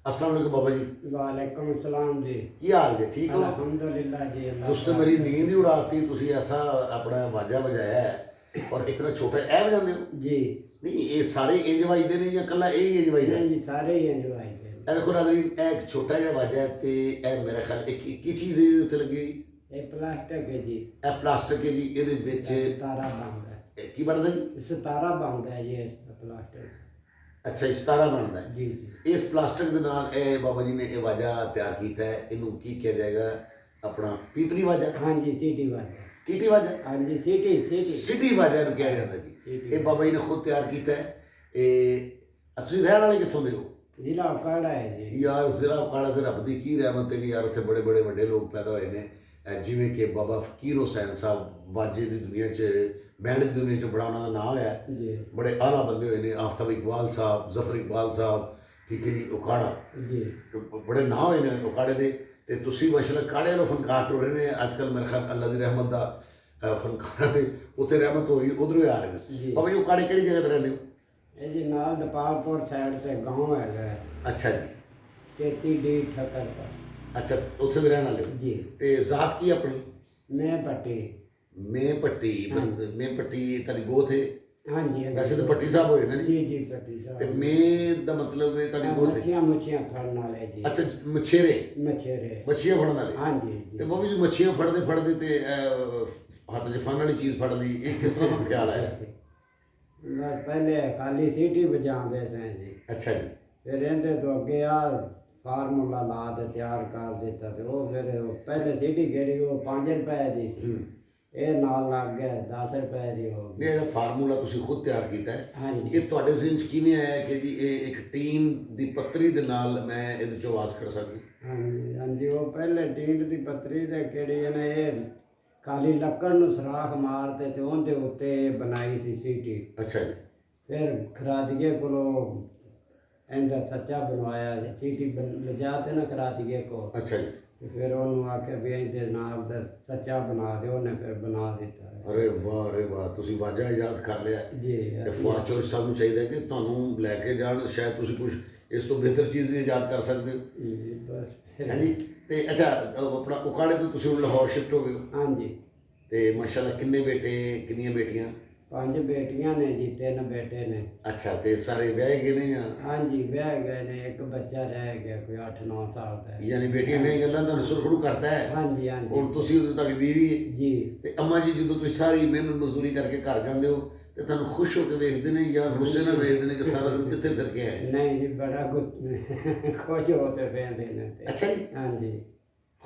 अस्सलाम वालेकुम बाबा जी। वालेकुम सलाम जी। की हाल जे? ठीक हो? अल्हम्दुलिल्लाह जी। तुस तो मेरी नींद ही उड़ाती। तुसी ऐसा अपना वाजा बजाया है और इतना छोटा ऐ बजाते हो? जी नहीं ये सारे इंज बजते हैं या कला यही इंज बजदा है? नहीं जी, सारे ही एंजॉय हैं। ए देखो नाज़रीन, ए एक छोटा जिहा वाजा है ते ए मेरा ख्याल एक ही चीज़ ਇਹਦੇ ਉੱਤੇ ਲੱਗੀ ਹੋਈ। ये प्लास्टिक है जी। ਇਹ ਪਲਾਸਟਿਕ ਹੈ ਜੀ, ਇਹਦੇ ਵਿੱਚ सितारा बनता है। ਇਹ ਕੀ ਬਣਦਾ ਜੀ? सितारा बनता है जी इसका प्लास्टिक। ਅੱਛਾ ਇਹ ਸਤਾਰਾ ਬਣਦਾ ਹੈ। जी जी। ਇਸ ਪਲਾਸਟਿਕ ਦੇ ਨਾਲ ਇਹ ਬਾਬਾ ਜੀ ਨੇ ਇਹ ਵਾਜਾ ਤਿਆਰ ਕੀਤਾ ਹੈ। ਇਹਨੂੰ ਕੀ ਕਿਹਾ ਜਾਏਗਾ? ਆਪਣਾ ਪੀਪਲੀ ਵਾਜਾ, हाँ जी, सीटी वाला। ਟੀਟੀ ਵਾਜਾ, हाँ जी, सीटी सीटी। ਸਿਟੀ ਵਾਜਾ ਨੂੰ ਕਿਹਾ ਜਾਂਦਾ ਜੀ। ਇਹ ਬਾਬਾ ਜੀ ਨੇ ਖੁਦ ਤਿਆਰ ਕੀਤਾ ਹੈ। ਇਹ ਤੁਸੀਂ ਰਹਿਣ ਵਾਲੇ ਕਿੱਥੋਂ ਦੇ ਹੋ? जिला उकाड़ा है जी। ਯਾਰ ਜ਼ਿਲ੍ਹਾ ਉਕਾੜਾ ਤੇ ਰੱਬ ਦੀ ਕੀ ਰਹਿਮਤ ਹੈ ਕਿ ਯਾਰ ਉੱਥੇ ਬੜੇ ਬੜੇ ਵੱਡੇ ਲੋਕ ਪੈਦਾ ਹੋਏ ਨੇ, ਜਿਵੇਂ ਕਿ ਬਾਬਾ ਫਕੀਰ ਹੁਸੈਨ ਸਾਹਿਬ। ਵਾਜੇ ਦੀ ਦੁਨੀਆ 'ਚ, ਬੈਂਡ ਦੀ ਦੁਨੀਆ 'ਚ ਬੜਾ ਉਹਨਾਂ ਦਾ ਨਾਂ ਹੋਇਆ। जी ਬੜੇ ਆਲਾ ਬੰਦੇ ਹੋਏ ਨੇ, ਆਫਤਾਬ ਇਕਬਾਲ ਸਾਹਿਬ, ਜ਼ਫਰ ਇਕਬਾਲ ਸਾਹਿਬ, ਠੀਕ ਹੈ ਜੀ, ਉਕਾੜਾ जी। ਬੜੇ ਨਾਂ ਹੋਏ ਨੇ ਉਕਾੜੇ ਦੇ। ਤੇ ਤੁਸੀਂ ਮਾਸ਼ਾਅੱਲਾ ਕਾੜੇ ਵਾਲੇ ਫਨਕਾਰ ਟੁਰ ਰਹੇ ਨੇ ਅੱਜ ਕੱਲ੍ਹ। ਮੇਰੇ ਖਿਆਲ ਅੱਲਾ ਦੀ ਰਹਿਮਤ ਦਾ ਫਨਕਾਰਾਂ ਤੇ ਉੱਥੇ ਰਹਿਮਤ ਹੋ ਰਹੀ, ਉਧਰੋਂ ਹੀ ਆ ਰਹੇ ਨੇ। ਬਾਬਾ ਜੀ ਉਕਾੜੇ ਕਿਹੜੀ ਜਗ੍ਹਾ ਤੇ ਰਹਿੰਦੇ ਹੋ? ये जी नाल दपालपुर साइड से गांव है ਅੱਛਾ ਜੀ, 33 डी ठक्कर का। ਅੱਛਾ ਉੱਥੇ ਦੇ ਰਹਿਣ ਵਾਲੇ ਹੋ। जी। ਤੇ ਜ਼ਾਤ ਕੀ ਆਪਣੀ? मैं पट्टी। ਮੈਂ ਪੱਟੀ। ਮੈਂ ਪੱਟੀ ਤੁਹਾਡੀ ਗੋਤ ਹੈ? हाँ जी हाँ ਵੈਸੇ जी। ਤਾਂ ਪੱਟੀ ਸਾਹਿਬ ਹੋਏ ਨਾ ਜੀ। जी जी पट्टी ਤੇ साहब। ਮੈਂ ਦਾ ਮਤਲਬ ਹੈ ਤੁਹਾਡੀ ਗੋਤ ਹੈ। मच्छियाँ मुच्छियाँ फड़न वाले जी। ਅੱਛਾ ਮਛੇਰੇ, मछेरे। ਮੱਛੀਆਂ ਫੜਨ ਵਾਲੇ। हाँ जी ਤੇ जी। ਬਾਬਾ ਜੀ ਮੱਛੀਆਂ ਫੜਦੇ ਫੜਦੇ ਤੇ ਹੱਥ 'ਚ ਫਨ ਵਾਲੀ ਚੀਜ਼ ਫੜ ਲਈ, ਇਹ ਕਿਸ ਤਰ੍ਹਾਂ ਦਾ ਖਿਆਲ ਆਇਆ? बस पहले खाली सीटी बजाते से जी। ਅੱਛਾ ਜੀ। फिर इनके तो अगे यार फार्मूला ला के तैयार कर दिता। तो वो फिर पहले सीटी गेरी वो 5 रुपए की सी। ये नाल लग गया 10 रुपए की हो ਇਹ गई। ਜਿਹੜਾ ਫਾਰਮੂਲਾ ਤੁਸੀਂ ਖੁਦ ਤਿਆਰ ਕੀਤਾ ਹੈ, हाँ जी ਇਹ ਤੁਹਾਡੇ ਜ਼ਿਹਨ 'ਚ ਕਿਵੇਂ ਆਇਆ ਕਿ ਜੀ ਇਹ ਇੱਕ ਟੀਮ ਦੀ ਪੱਤਰੀ ਦੇ ਨਾਲ ਮੈਂ ਇਹਦੇ 'ਚੋਂ ਆਵਾਜ਼ ਕਰ ਸਕਦੀ? हाँ जी हाँ जी। वो पहले टींड की पत्तरी से केड़ी ने ये खाली लक्कड़ नूं सराख मारते ते उनके उत्ते बनाई सी सीटी। ਅੱਛਾ ਜੀ। फिर खरादिए को इंदा सच्चा बनवाया सीटी ले जाते ना खरादिए को। ਅੱਛਾ ਜੀ। ਤੇ ਫਿਰ ਉਹਨੂੰ ਆਖਿਆ ਵੀ ਇਹਦੇ ਨਾਲ ਦਾ ਸੱਚਾ ਬਣਾ ਦਿਓ। ਉਹਨੇ ਫਿਰ ਬਣਾ ਦਿੱਤਾ ਹੈ। ਅਰੇ ਵਾਹ, ਅਰੇ ਵਾਹ, ਤੁਸੀਂ ਵਾਜਾ ਇਜਾਦ ਕਰ ਲਿਆ। ਜੀ ਤੇ ਫਵਾਦ ਚੌਧਰੀ ਸਾਹਿਬ ਨੂੰ ਚਾਹੀਦਾ ਕਿ ਤੁਹਾਨੂੰ ਲੈ ਕੇ ਜਾਣ, ਸ਼ਾਇਦ ਤੁਸੀਂ ਕੁਝ ਇਸ ਤੋਂ ਬਿਹਤਰ ਚੀਜ਼ ਵੀ ਇਜਾਦ ਕਰ ਸਕਦੇ ਹੋ। ਜੀ ਬਸ। ਹਾਂਜੀ। ਤੇ ਅੱਛਾ ਆਪਣਾ ਉਕਾੜੇ ਤੋਂ ਤੁਸੀਂ ਹੁਣ ਲਾਹੌਰ ਸ਼ਿਫਟ ਹੋ ਗਏ ਹੋ ਹਾਂਜੀ। ਤੇ ਮਾਸ਼ਾਅੱਲਾ ਕਿੰਨੇ ਬੇਟੇ ਕਿੰਨੀਆਂ ਬੇਟੀਆਂ? 5 ਬੇਟੀਆਂ ਨੇ ਜੀ, 3 ਬੇਟੇ ਨੇ। ਅੱਛਾ ਤੇ ਸਾਰੇ ਵਿਆਹੇ ਗਏ ਨੇ ਜਾਂ? ਹਾਂਜੀ ਵਿਆਹ ਗਏ ਨੇ। ਇੱਕ ਬੱਚਾ ਰਹਿ ਗਿਆ ਕੋਈ 8-9 ਸਾਲ ਦਾ। ਯਾਨੀ ਬੇਟੀਆਂ ਵਿਆਹ ਗੱਲਾਂ ਤੁਹਾਨੂੰ ਸੁਰਖਰੂ ਕਰਦਾ ਹੈ। ਹਾਂਜੀ ਹਾਂਜੀ। ਹੁਣ ਤੁਸੀਂ ਉਦੋਂ ਤੁਹਾਡੀ ਬੀਵੀ ਹੈ ਜੀ। ਤੇ ਅੰਮਾ ਜੀ ਜਦੋਂ ਤੁਸੀਂ ਸਾਰੀ ਮਿਹਨਤ ਮਜ਼ਦੂਰੀ ਕਰਕੇ ਘਰ ਜਾਂਦੇ ਹੋ ਤੇ ਤੁਹਾਨੂੰ ਖੁਸ਼ ਹੋ ਕੇ ਵੇਖਦੇ ਨੇ ਜਾਂ ਗੁੱਸੇ ਨਾਲ ਵੇਖਦੇ ਨੇ ਕਿ ਸਾਰਾ ਦਿਨ ਕਿੱਥੇ ਫਿਰ ਕੇ ਆਏ? ਨਹੀਂ ਜੀ ਬੜਾ ਖੁਸ਼ ਹੋ ਕੇ ਵੇਂਦੇ ਨੇ ਤੇ। ਅੱਛਾ ਜੀ। ਹਾਂਜੀ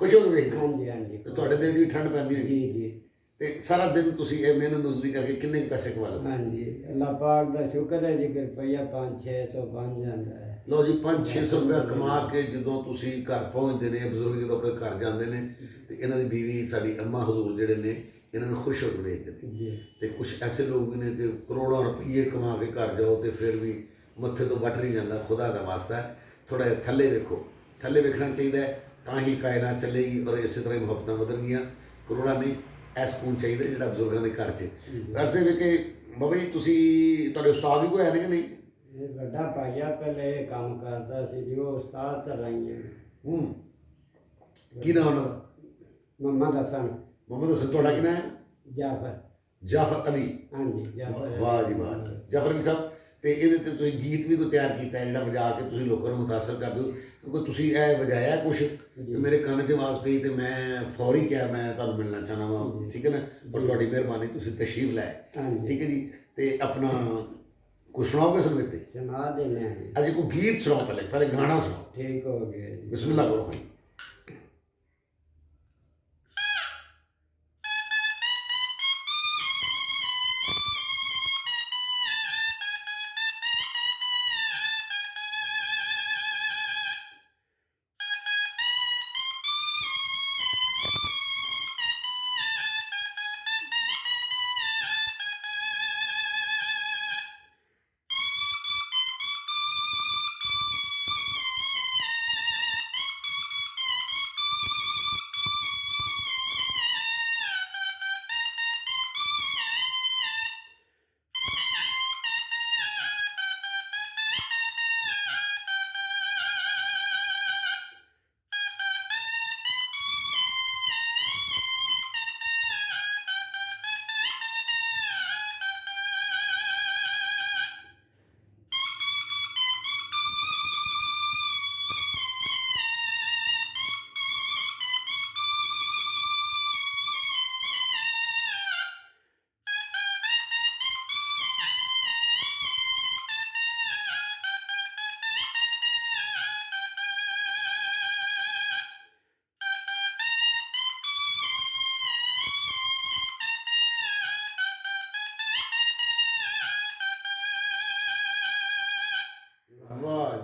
ਖੁਸ਼ ਹੋ ਕੇ ਵੇਖਦੇ? ਹਾਂਜੀ ਹਾਂਜੀ। ਤੇ ਤੁਹਾਡੇ ਦਿਲ 'ਚ ਵੀ ਠੰਡ ਪੈਂਦੀ ਹੋਈ? ਜੀ ਜੀ। ਤੇ ਸਾਰਾ ਦਿਨ ਤੁਸੀਂ ਇਹ ਮਿਹਨਤ ਮਜ਼ਦੂਰੀ ਕਰਕੇ ਕਿੰਨੇ ਕੁ ਪੈਸੇ ਕਮਾ ਲੈਂਦੇ? ਹਾਂਜੀ ਅੱਲਾਹ ਪਾਕ ਦਾ ਸ਼ੁਕਰ ਹੈ ਜੀ ਕਿ ਰੁਪਈਆ 500-600 ਬਣ ਜਾਂਦਾ ਹੈ। ਲਓ ਜੀ, 500-600 ਰੁਪਇਆ ਕਮਾ ਕੇ ਜਦੋਂ ਤੁਸੀਂ ਘਰ ਪਹੁੰਚਦੇ ਨੇ, ਬਜ਼ੁਰਗ ਜਦੋਂ ਆਪਣੇ ਘਰ ਜਾਂਦੇ ਨੇ ਤੇ ਇਹਨਾਂ ਦੀ ਬੀਵੀ ਸਾਡੀ ਅੰਮਾ ਹਜ਼ੂਰ ਜਿਹੜੇ ਨੇ ਇਹਨਾਂ ਨੂੰ ਖੁਸ਼ ਹੋ ਕੇ ਵੇਖਦੇ ਨੇ। ਜੀ ਤੇ ਕੁਝ ਐਸੇ ਲੋਕ ਵੀ ਨੇ ਕਿ ਕਰੋੜਾਂ ਰੁਪਈਏ ਕਮਾ ਕੇ ਘਰ ਜਾਓ ਤੇ ਫਿਰ ਵੀ ਮੱਥੇ ਤੋਂ ਵੱਟ ਨਹੀਂ ਜਾਂਦਾ। ਖੁਦਾ ਦਾ ਵਾਸਤਾ ਹੈ, ਥੋੜ੍ਹਾ ਜਿਹਾ ਥੱਲੇ ਵੇਖੋ। ਥੱਲੇ ਵੇਖਣਾ ਚਾਹੀਦਾ ਹੈ, ਤਾਂ ਹੀ ਕਾਇਨਾਤ ਚੱਲੇਗੀ ਔਰ ਇਸੇ ਤਰ੍ਹਾਂ ਹੀ ਮੁਹੱਬਤਾਂ ਵਧਣਗੀਆਂ। ਕਰੋੜਾਂ ਨਹੀਂ, ਇਹ ਸਕੂਨ ਚਾਹੀਦਾ ਜਿਹੜਾ ਬਜ਼ੁਰਗਾਂ ਦੇ ਘਰ 'ਚ। ਵੈਸੇ ਵੀ ਕਿ ਬਾਬਾ ਜੀ ਤੁਸੀਂ ਤੁਹਾਡੇ ਉਸਤਾਦ ਵੀ ਕੋਈ ਹੈ ਨੇ ਕਿ ਨਹੀਂ? ਇਹ ਵੱਡਾ ਭਾਈਆ ਪਹਿਲੇ ਇਹ ਕੰਮ ਕਰਦਾ ਸੀ ਜੀ। ਉਹ ਉਸਤਾਦ ਤਾਂ ਰਹੀਆਂ ਕੀ ਨਾਮ ਉਹਨਾਂ ਦਾ? ਮੁਹੰਮਦ ਹਸਨ। ਮੁਹੰਮਦ ਹਸਨ। ਤੁਹਾਡਾ ਕੀ ਨਾਮ ਹੈ? ਜਾਫਰ। ਜਾਫਰ ਅਲੀ। ਹਾਂਜੀ ਜਾਫਰ। ਵਾਹ ਜੀ ਵਾਹ। ਜਾਫਰ ਅਲੀ ਸਾਹਿਬ, ਤੇ ਇਹਦੇ ਤੇ ਤੁਸੀਂ ਗੀਤ ਵੀ ਕੋਈ ਤਿਆਰ ਕੀਤਾ ਹੈ ਜਿਹੜਾ ਵਜਾ ਕੇ ਤੁਸੀਂ ਲੋਕਾਂ ਨੂੰ ਮੁਤਾਸਰ ਕਰਦੇ ਹੋ? ਕਿਉਂਕਿ ਤੁਸੀਂ ਇਹ ਵਜਾਇਆ ਕੁਛ ਤੇ ਮੇਰੇ ਕੰਨ 'ਚ ਆਵਾਜ਼ ਪਈ ਤੇ ਮੈਂ ਫੌਰੀ ਕਿਹਾ ਮੈਂ ਤੁਹਾਨੂੰ ਮਿਲਣਾ ਚਾਹੁੰਦਾ ਵਾਂ। ਠੀਕ ਹੈ ਨਾ? ਔਰ ਤੁਹਾਡੀ ਮਿਹਰਬਾਨੀ, ਤੁਸੀਂ ਤਸ਼ਰੀਫ ਲਾਏ। ਠੀਕ ਹੈ ਜੀ। ਤੇ ਆਪਣਾ ਕੁਛ ਸੁਣਾਓਗੇ ਸਾਨੂੰ ਇੱਥੇ? ਸੁਣਾ ਦੇਣੇ ਆ ਜੀ। ਅੱਜ ਕੋਈ ਗੀਤ ਸੁਣਾਓ, ਪਹਿਲੇ ਗਾਣਾ ਸੁਣਾਓ। ਠੀਕ ਹੋ ਗਿਆ ਜੀ। ਬਿਸਮਿल्लाह ਕਰੋ।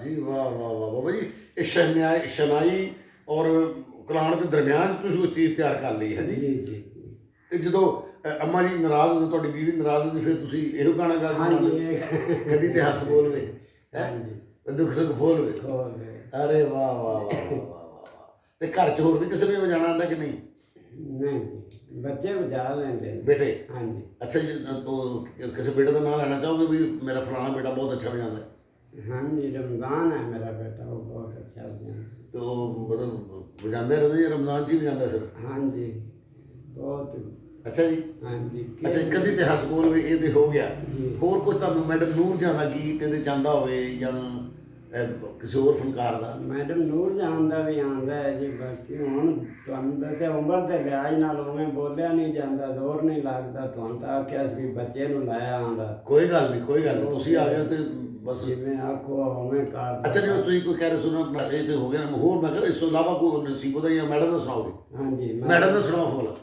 ਜੀ ਵਾਹ ਵਾਹ ਵਾਹ ਬਾਬਾ ਜੀ, ਇਹ ਸ਼ਨਾਈ ਔਰ ਕੁਰਾਨ ਦੇ ਦਰਮਿਆਨ ਤੁਸੀਂ ਉਹ ਚੀਜ਼ ਤਿਆਰ ਕਰ ਲਈ ਹੈ ਜੀ। ਜੀ ਜੀ ਤੇ ਜਦੋਂ ਅੰਮਾ ਜੀ ਨਾਰਾਜ਼ ਹੁੰਦੇ, ਤੁਹਾਡੀ ਬੀਵੀ ਨਾਰਾਜ਼ ਹੁੰਦੀ, ਫਿਰ ਤੁਸੀਂ ਇਹੋ ਗਾਣਾ ਗਾ ਕੇ ਹਾਂਜੀ ਬਣਾਉਂਦੇ, ਕਦੀ ਤੇ ਹੱਸ ਬੋਲਵੇ ਹੈ, ਹਾਂਜੀ ਦੁੱਖ ਸੁੱਖ ਬੋਲਵੇ। ਖੋਲ ਦੇ। ਅਰੇ ਵਾਹ ਵਾਹ ਵਾਹ ਵਾਹ ਵਾਹ ਵਾਹ ਵਾਹ। ਤੇ ਘਰ 'ਚ ਹੋਰ ਵੀ ਕਿਸੇ ਨੂੰ ਵਜਾਣਾ ਆਉਂਦਾ ਕਿ ਨਹੀਂ? ਨਹੀਂ, ਬੱਚੇ ਵਜਾ ਲੈਂਦੇ ਨੇ। ਬੇਟੇ? ਹਾਂਜੀ ਅੱਛਾ ਜੀ, ਉਹ ਕਿਸੇ ਬੇਟੇ ਦਾ ਨਾਮ ਲੈਣਾ ਚਾਹੋਗੇ ਵੀ ਮੇਰਾ ਫਲਾਣਾ ਬੇਟਾ ਬਹੁਤ ਅੱਛਾ ਵਜਾਉਂਦਾ ਹੈ? ਹਾਂਜੀ, ਰਮਜ਼ਾਨ ਹੈ ਮੇਰਾ ਬੇਟਾ, ਉਹ ਬਹੁਤ ਅੱਛਾ ਵਜਾਉਂਦਾ। ਤੇ ਉਹ ਮਤਲਬ ਵਜਾਉਂਦੇ ਰਹਿੰਦੇ ਜਾਂ ਰਮਜ਼ਾਨ 'ਚ ਹੀ ਵਜਾਉਂਦਾ ਸਿਰਫ? ਹਾਂਜੀ ਬਹੁਤ। ਅੱਛਾ ਜੀ। ਹਾਂਜੀ ਅੱਛਾ, ਕਦੀ ਤੇ ਹੱਸ ਬੋਲ ਵੀ ਇਹ ਤੇ ਹੋ ਗਿਆ। ਜੀ। ਹੋਰ ਕੋਈ ਤੁਹਾਨੂੰ ਮੈਡਮ ਨੂਰ ਜਹਾਂ ਦਾ ਗੀਤ ਇਹਦੇ ਚਾਹੁੰਦਾ ਹੋਵੇ ਜਾਂ ਕਿਸੇ ਹੋਰ ਫਨਕਾਰ ਦਾ? ਮੈਡਮ ਨੂਰ ਜਹਾਨ ਦਾ ਵੀ ਆਉਂਦਾ ਹੈ ਜੀ, ਬਾਕੀ ਹੁਣ ਤੁਹਾਨੂੰ ਦੱਸਿਆ ਉਮਰ ਦੇ ਲਿਹਾਜ਼ ਨਾਲ ਉਵੇਂ ਬੋਲਿਆ ਨਹੀਂ ਜਾਂਦਾ, ਜ਼ੋਰ ਨਹੀਂ ਲੱਗਦਾ। ਤੁਹਾਨੂੰ ਤਾਂ ਆਖਿਆ ਸੀ ਵੀ ਬੱਚੇ ਨੂੰ ਲਾਇਆ ਆਉਂਦਾ। ਕੋਈ ਗੱਲ ਨਹੀਂ, ਕੋਈ ਗੱਲ ਨਹੀਂ, ਤੁਸੀਂ ਆ ਗਏ ਤੇ ਬਸ। ਜਿਵੇਂ ਆਖੋ ਉਵੇਂ ਕਰ। ਅੱਛਾ ਨਹੀਂ, ਤੁਸੀਂ ਕੋਈ ਕਹਿ ਰਹੇ ਸੁਣੋ ਇਹ ਤੇ ਹੋ ਗਿਆ ਨਾ। ਹੋਰ ਮੈਂ ਕਹਿੰਦਾ ਇਸ ਤੋਂ ਇਲਾਵਾ ਕੋਈ ਨਸੀਬੋ ਦਾ ਜਾਂ ਮੈਡਮ ਦਾ ਸੁਣਾਓਗੇ? ਹਾਂਜੀ ਮੈਡਮ ਦਾ ਸੁਣਾਓ ਭਲਾ।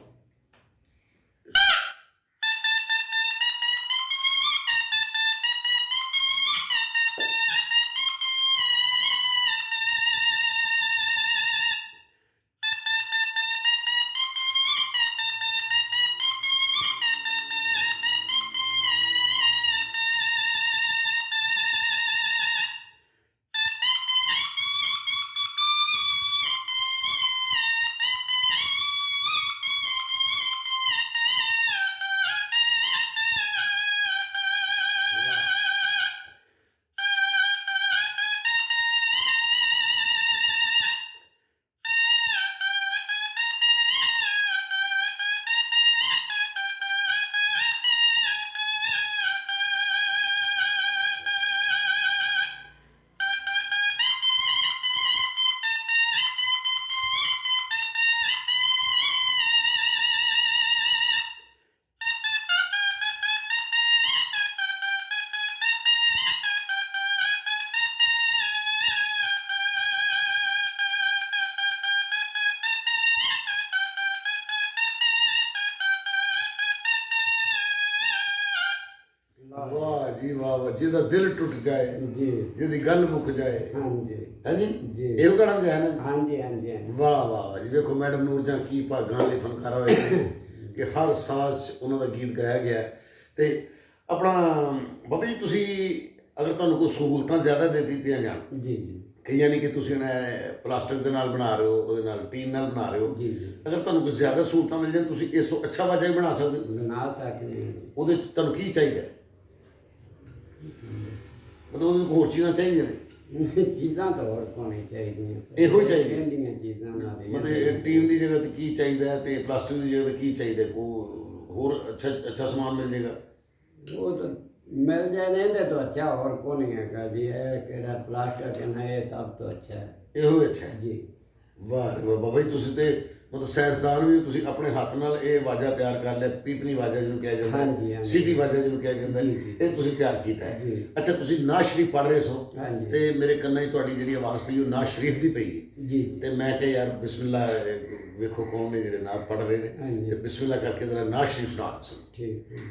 ਵਾਹ ਜੀ ਵਾਹ ਵਾਹ, ਜਿਹਦਾ ਦਿਲ ਟੁੱਟ ਜਾਏ, ਜੀ ਜਿਹਦੀ ਗੱਲ ਮੁੱਕ ਜਾਏ, ਹਾਂਜੀ ਹੈ ਜੀ। ਜੀ। ਇਹੋ ਗਾਣਾ ਵਜਾਇਆ ਨਾ ਜੀ? ਹਾਂਜੀ ਹਾਂਜੀ ਹਾਂਜੀ। ਵਾਹ ਵਾਹ ਵਾਹ ਜੀ। ਵੇਖੋ ਮੈਡਮ ਨੂਰ ਜਹਾਂ ਕੀ ਭਾਗਾਂ ਵਾਲੇ ਫਨਕਾਰਾ ਹੋਏ ਨੇ ਕਿ ਹਰ ਸਾਜ਼ 'ਚ ਉਹਨਾਂ ਦਾ ਗੀਤ ਗਾਇਆ ਗਿਆ ਹੈ। ਤੇ ਆਪਣਾ ਬਾਬਾ ਜੀ, ਤੁਸੀਂ ਅਗਰ ਤੁਹਾਨੂੰ ਕੋਈ ਸਹੂਲਤਾਂ ਜ਼ਿਆਦਾ ਦੇ ਦਿੱਤੀਆਂ ਜਾਣ, ਜੀ ਜੀ ਕਈਆਂ ਨਹੀਂ ਕਿ ਤੁਸੀਂ ਹੁਣ ਪਲਾਸਟਿਕ ਦੇ ਨਾਲ ਬਣਾ ਰਹੇ ਹੋ, ਉਹਦੇ ਨਾਲ ਟੀਨ ਨਾਲ ਬਣਾ ਰਹੇ ਹੋ, ਜੀ ਜੀ ਅਗਰ ਤੁਹਾਨੂੰ ਕੋਈ ਜ਼ਿਆਦਾ ਸਹੂਲਤਾਂ ਮਿਲ ਜਾਣ, ਤੁਸੀਂ ਇਸ ਤੋਂ ਅੱਛਾ ਵਾਜਾ ਵੀ ਬਣਾ ਸਕਦੇ ਹੋ। ਬਣਾ ਸਕਦੇ ਹਾਂ। ਉਹਦੇ 'ਚ ਤੁਹਾਨੂੰ ਕੀ ਚਾਹੀਦਾ ਹੈ? ਮਤਲਬ ਉਹਦੇ 'ਚ ਹੋਰ ਚੀਜ਼ਾਂ ਚਾਹੀਦੀਆਂ ਨੇ? ਚੀਜ਼ਾਂ ਤਾਂ ਹੋਰ ਕੋਣੀ ਚਾਹੀਦੀਆਂ, ਇਹੋ ਹੀ ਚਾਹੀਦੀਆਂ। ਇਹਦੀਆਂ ਚੀਜ਼ਾਂ ਨਾਲ ਹੀ। ਮਤਲਬ ਟੀਨ ਦੀ ਜਗ੍ਹਾ ਤੇ ਕੀ ਚਾਹੀਦਾ ਹੈ ਤੇ ਪਲਾਸਟਿਕ ਦੀ ਜਗ੍ਹਾ ਤੇ ਕੀ ਚਾਹੀਦਾ? ਕੋਈ ਹੋਰ ਅੱਛਾ ਸਮਾਨ ਮਿਲ ਜਾਏਗਾ? ਉਹ ਤਾਂ ਮਿਲ ਜਾਏ ਇਹਦੇ ਤੋਂ ਅੱਛਾ ਹੋਰ ਕੋ ਨਹੀਂ ਹੈਗਾ ਜੀ। ਇਹ ਕਿਹੜਾ ਪਲਾਸਟਿਕ ਹੈ, ਇਹ ਸਭ ਤੋਂ ਅੱਛਾ ਹੈ। ਇਹੋ ਹੀ ਅੱਛਾ ਹੈ ਜੀ। ਵਾਹ ਰੇ ਵਾਹ ਬਾਬਾ ਜੀ, ਤੁਸੀਂ ਤੇ ਮਤਲਬ ਸਾਇੰਸਦਾਨ ਵੀ, ਤੁਸੀਂ ਆਪਣੇ ਹੱਥ ਨਾਲ ਇਹ ਵਾਜਾ ਤਿਆਰ ਕਰ ਲਿਆ। ਪੀਪਣੀ ਵਾਜਾ ਜਿਹਨੂੰ ਕਿਹਾ ਜਾਂਦਾ ਹਾਂਜੀ, ਹੈ, ਹਾਂਜੀ। ਸੀਟੀ ਵਾਜਾ ਜਿਹਨੂੰ ਕਿਹਾ ਜਾਂਦਾ ਹੈ, ਜੀ, ਜੀ। ਇਹ ਤੁਸੀਂ ਤਿਆਰ ਕੀਤਾ ਹੈ। ਜੀ। ਅੱਛਾ, ਤੁਸੀਂ ਨਾਜ਼ ਸ਼ਰੀਫ ਪੜ੍ਹ ਰਹੇ ਸੋ ਹਾਂਜੀ। ਤੇ ਮੇਰੇ ਕੰਨਾਂ 'ਚ ਤੁਹਾਡੀ ਜਿਹੜੀ ਆਵਾਜ਼ ਪਈ ਉਹ ਨਾਜ਼ ਸ਼ਰੀਫ ਦੀ ਪਈ ਹੈ। ਜੀ ਤੇ ਮੈਂ ਕਿਹਾ ਯਾਰ ਬਿਸਮਿਲ੍ਲਾ, ਵੇਖੋ ਕੌਣ ਨੇ ਜਿਹੜੇ ਨਾਜ਼ ਪੜ੍ਹ ਰਹੇ ਨੇ, ਹਾਂਜੀ। ਤੇ ਬਿਸਮਿਲ੍ਲਾ ਕਰਕੇ ਜ਼ਰਾ ਨਾਜ਼ ਸ਼ਰੀਫ ਸੁਣਾ ਦਿਓ। ਠੀਕ ਹੈ।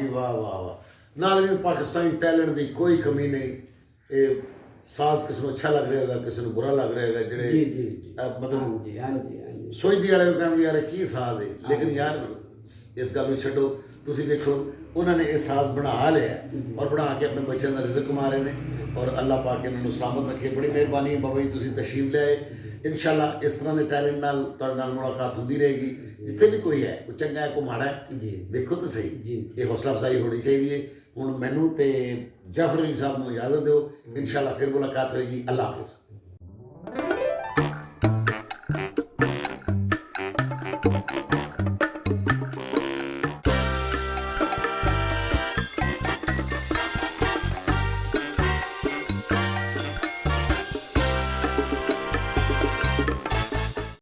ਜੀ ਵਾਹ ਵਾਹ ਵਾਹ। ਨਾਜ਼ਰੀਨ, ਪਾਕਿस्तानी टैलेंट ਦੀ ਕੋਈ ਕਮੀ ਨਹੀਂ। ਇਹ ਸਾਜ਼ ਕਿਸੇ ਨੂੰ ਅੱਛਾ ਲੱਗ ਰਿਹਾ ਹੋਗਾ, ਕਿਸੇ ਨੂੰ ਬੁਰਾ ਲੱਗ ਰਿਹਾ ਹੋਗਾ। ਜਿਹੜੇ ਜੀ ਜੀ ਜੀ ਮਤਲਬ ਹਾਂਜੀ ਹਾਂਜੀ ਹਾਂਜੀ ਸੋਚਦੀ ਵਾਲੇ ਨੂੰ ਕਹਿਣਗੇ ਯਾਰ ਇਹ ਕੀ ਸਾਜ਼ ਹੈ, ਲੇਕਿਨ ਯਾਰ ਇਸ ਗੱਲ ਨੂੰ ਛੱਡੋ। ਤੁਸੀਂ ਵੇਖੋ ਉਹਨਾਂ ਨੇ ਇਹ ਸਾਜ਼ ਬਣਾ ਲਿਆ ਔਰ ਬਣਾ ਕੇ ਆਪਣੇ ਬੱਚਿਆਂ ਦਾ ਰਿਜ਼ਕ ਕਮਾ ਰਹੇ ਨੇ ਔਰ ਅੱਲਾਹ ਪਾਕ ਇਹਨਾਂ ਨੂੰ ਸਲਾਮਤ ਰੱਖੇ। ਬੜੀ ਮਿਹਰਬਾਨੀ ਹੈ ਬਾਬਾ ਜੀ, ਤੁਸੀਂ ਤਸ਼ਰੀਫ ਲਿਆਏ। ਇਨਸ਼ਾਅੱਲਾ ਇਸ ਤਰ੍ਹਾਂ ਦੇ ਟੈਲੈਂਟ ਨਾਲ ਤੁਹਾਡੇ ਨਾਲ ਮੁਲਾਕਾਤ ਹੁੰਦੀ ਰਹੇਗੀ। ਜਿੱਥੇ ਵੀ ਕੋਈ ਹੈ, ਕੋਈ ਚੰਗਾ ਹੈ, ਕੋਈ ਮਾੜਾ ਹੈ, ਜੀ ਵੇਖੋ ਤਾਂ ਸਹੀ। ਜੀ ਇਹ ਹੌਸਲਾ ਅਫਜ਼ਾਈ ਹੋਣੀ ਚਾਹੀਦੀ ਹੈ। ਹੁਣ ਮੈਨੂੰ ਤੇ ਜਾਫਰ ਅਲੀ ਸਾਹਿਬ ਨੂੰ ਇਜਾਜ਼ਤ ਦਿਓ। ਇਨਸ਼ਾਅੱਲਾ ਫਿਰ ਮੁਲਾਕਾਤ ਹੋਏਗੀ। ਅੱਲਾਹ ਹਾਫਿਜ਼।